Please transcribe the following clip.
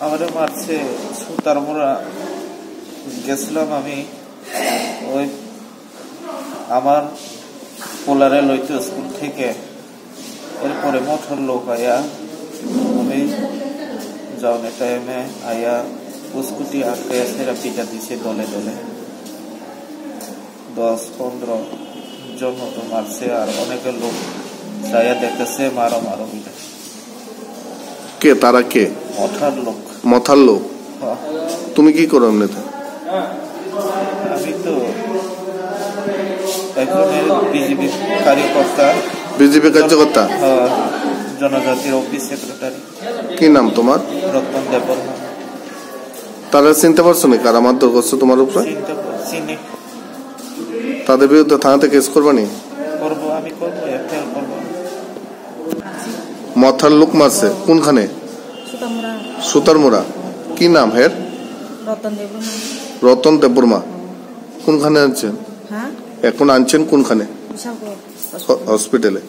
আমাদের মারছে সুতার মোড়া গেছিলাম আমি ওই আমার পোলারে লইতে স্কুল থেকে এরপরে মোটর লোক আয়া আমি যাওয়ার টাইমে আয়া স্কুটি আটকে সেরা পিটা দিছে দলে দলে 10-15 জন মতো মারছে আর অনেকের লোক যাইয়া দেখতেছে মারো মারো পিটা। কে তারা? কে? মথার লোক। তুমি কি করো এমনিতে? আমি তো একজনের বিজেপি কার্যকর্তা। বিজেপি কার্যকর্তা? জনজাতির অফিস সেক্রেটারি। কি নাম তোমার? রতন দেববর্মা। তারা চিনতে পারছো না কারা মারধর করছো তোমার উপরে? চিনি। তাদের বিরুদ্ধে থানাতে কেস করবানি? করবো, আমি করবো, এফআইআর করবো। মথার লোক মারছে কোনখানে? সুতারমোড়া। কি নাম হের? রতন দেববর্মা। কোনখানে আনছেন এখন? আনছেন কোনখানে? হসপিটালে।